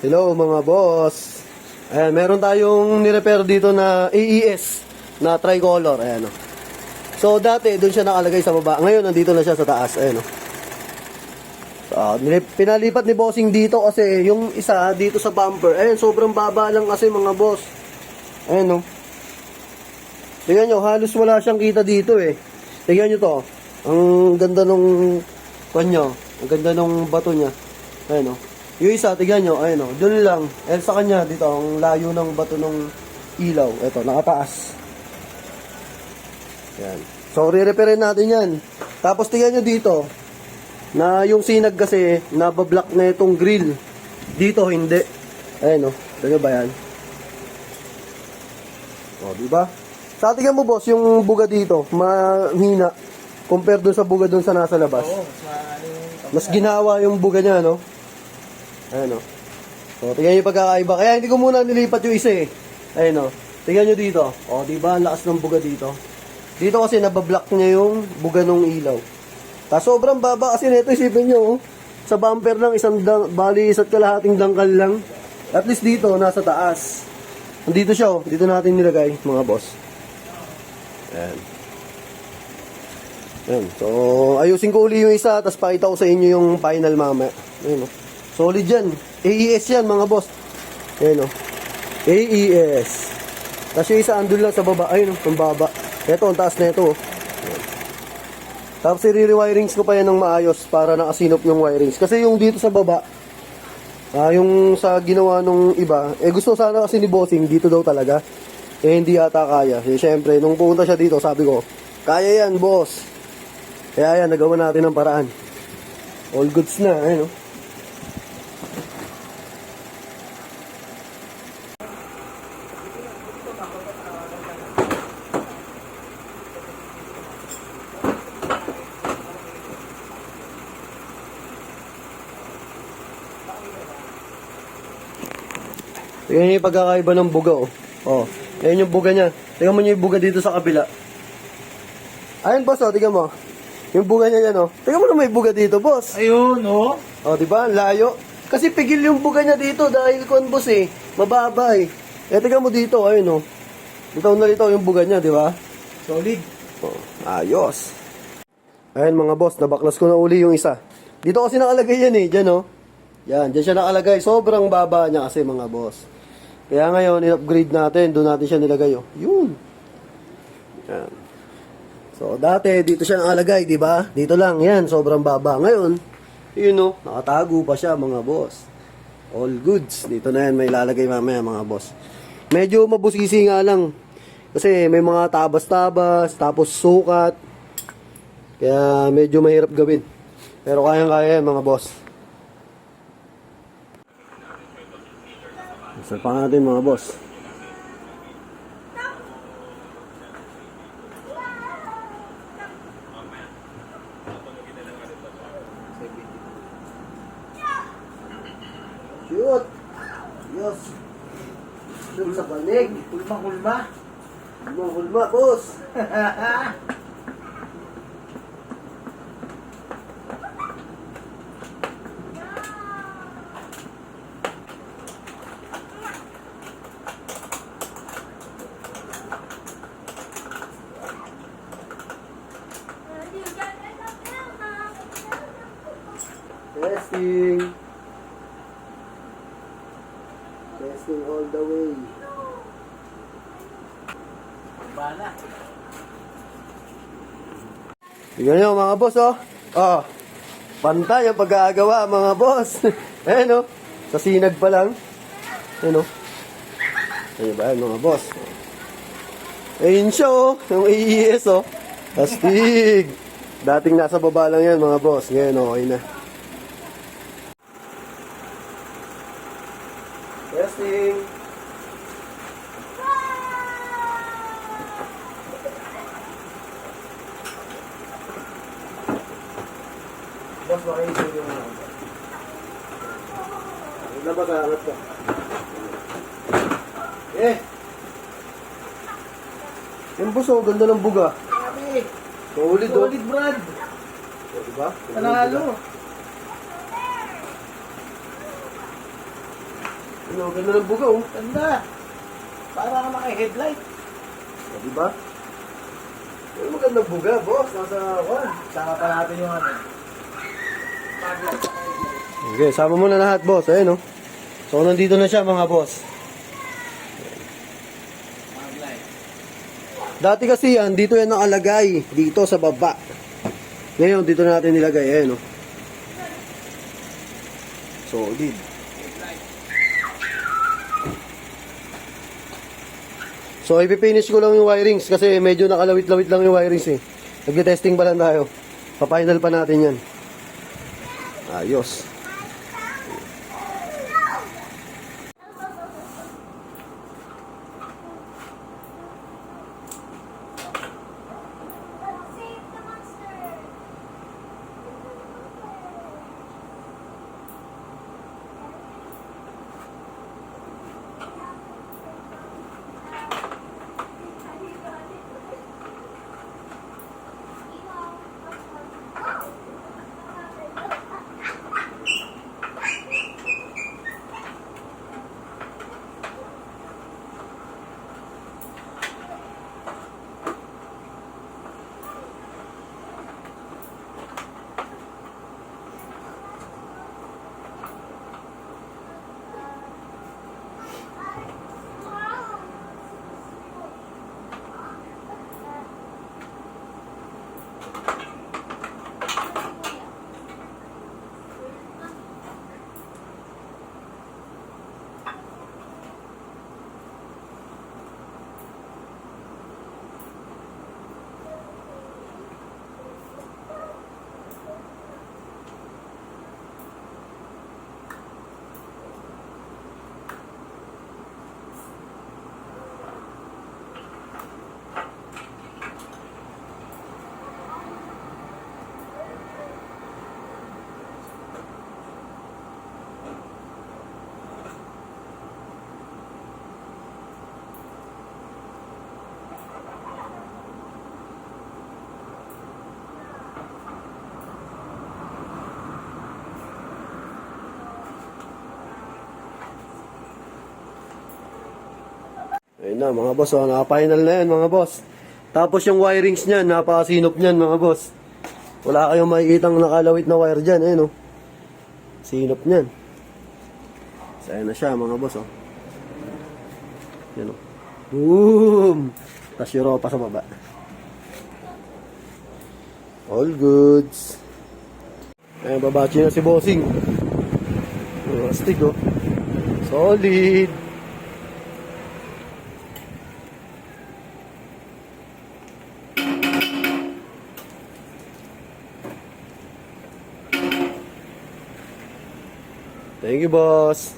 Hello mga boss. Ayan, meron tayong nirepair dito na AES na tricolor. Ayan o. So dati doon siya nakalagay sa baba. Ngayon nandito na siya sa taas. Ayan o. So, pinalipat ni bossing dito kasi yung isa dito sa bumper. Ayan, sobrang baba lang kasi mga boss. Ayan o. Tingnan nyo, halos wala siyang kita dito eh. Tingnan nyo to. Ang ganda nung kanyo. Ang ganda nung bato niya. Ayan o. Yung isa, tignan nyo, ayun o, dun lang. Eh, sa kanya, dito, ang layo ng bato ng ilaw. Ito, nakataas. Yan. So, re-repairin natin yan. Tapos, tignan nyo dito, na yung sinag kasi, nabablock na itong grill. Dito, hindi. Ayun o, tignan ba yan? O, diba? Sa tignan mo, boss, yung buga dito, mahina. Compare dun sa buga dun sa nasa labas. Oo, Mas ginawa yung buga niya, no? Ayan o. So, tingnan nyo yung pagkakaiba. Kaya hindi ko muna nilipat yung isa eh. Ayan o. Tingnan nyo dito. O, diba? Ang lakas ng buga dito. Dito kasi nabablock niya yung buga ng ilaw. Tapos sobrang baba kasi nito, isipin nyo. Oh. Sa bumper lang, bali isa't kalahating dangkal lang. At least dito, nasa taas. Nandito siya oh. Dito natin nilagay, mga boss. Ayan. Ayan. So, ayusin ko uli yung isa. Tapos pakita ko sa inyo yung final mamaya. Ayan o. Solid yan. AES yan mga boss. Ayan o. AES. Tapos yung isa andun lang sa baba. Ayun o. Ang baba. Ito, ang taas na ito. Ayan. Tapos i-rewirings ko pa yan ng maayos para nakasinop yung wirings. Kasi yung dito sa baba, yung sa ginawa nung iba, gusto sana kasi ni bossing dito daw talaga. Hindi ata kaya. Siyempre, nung pumunta siya dito, sabi ko, kaya yan boss. Kaya yan, nagawa natin ng paraan. All goods na. Ayun o. Tingnan nyo yung pagkakaiba ng buga, oh. Oh, yan yung buga niya. Tingnan mo nyo yung buga dito sa kabila. Ayun, boss, oh, tingnan mo. Yung buga niya yan, oh. Tingnan mo na may buga dito, boss. ayun, oh. Oh, di ba? Layo. Kasi pigil yung buga niya dito dahil kon, boss, eh. Mababa, eh. Tingnan mo dito, ayun, oh. Litaw na litaw yung buga niya, di ba? Solid. Oh, ayos. Ayun, mga boss, nabaklas ko na uli yung isa. Dito kasi nakalagay yan, eh. Diyan, oh. Yan, dyan siya nakalagay. Sobrang baba niya kasi, mga boss. Kaya ngayon, i-upgrade natin. Doon natin siya nilagay, oh. Yun. Yan. So, dati, dito siya nakalagay, di ba? Dito lang, yan. Sobrang baba. Ngayon, yun, oh. Nakatago pa siya, mga boss. All goods. Dito na yan, may lalagay mamaya, mga boss. Medyo mabusisi nga lang. Kasi may mga tabas-tabas, tapos sukat. Kaya medyo mahirap gawin. Pero kayang-kaya yan, mga boss. Isa pa natin mga boss. Shoot! Yes! Shoot sa banig! Kulma-kulma. Hulma, boss! Testing. Testing all the way. Bala. Tingnan nyo mga boss, oh. Oh. Pantay ang pag-aagawa mga boss. Ayan, oh. Sa sinag pa lang. Ayan, oh. Ayan ba yan mga boss? Ayun siya, oh. Yung AES, oh. Astig. Dating nasa baba lang yan mga boss. Ngayon, okay na. Testing. Boss, makinig yung mga. Labas, angat ka. Yung boss, oh, ganda ng buga. Sabi. Solid, oh. Solid, Brad. O, diba? Panalo. Ano, ganda ng buga, oh. Ganda. Para ka naka-headlight. O, diba? Ano magandang buga, boss? Nasa, one. Saka pa natin yung ano. Okay, sama mo na lahat, boss. Ayan, oh. So, nandito na siya, mga boss. Maglay. Dati kasi yan, dito yan nakalagay. Dito sa baba. Ngayon, dito na natin nilagay. Ayan, oh. Solid. So, ipipinish ko lang yung wirings kasi medyo nakalawit-lawit lang yung wirings eh. Nag-testing pa lang tayo. Pa-final pa natin yan. Ayos. Ayun na mga boss, oh, naka-final na yan mga boss. Tapos yung wirings niyan, napakasinop niyan mga boss. Wala kayong makikitang nakalawit na wire dyan, ayun oh. Sinop niyan. So ayun na siya mga boss, oh. Yan oh. Boom! Tapos yung ropa sa baba. All goods. Ayun, babachi na si bossing. Astig oh. Solid. Thank you, boss.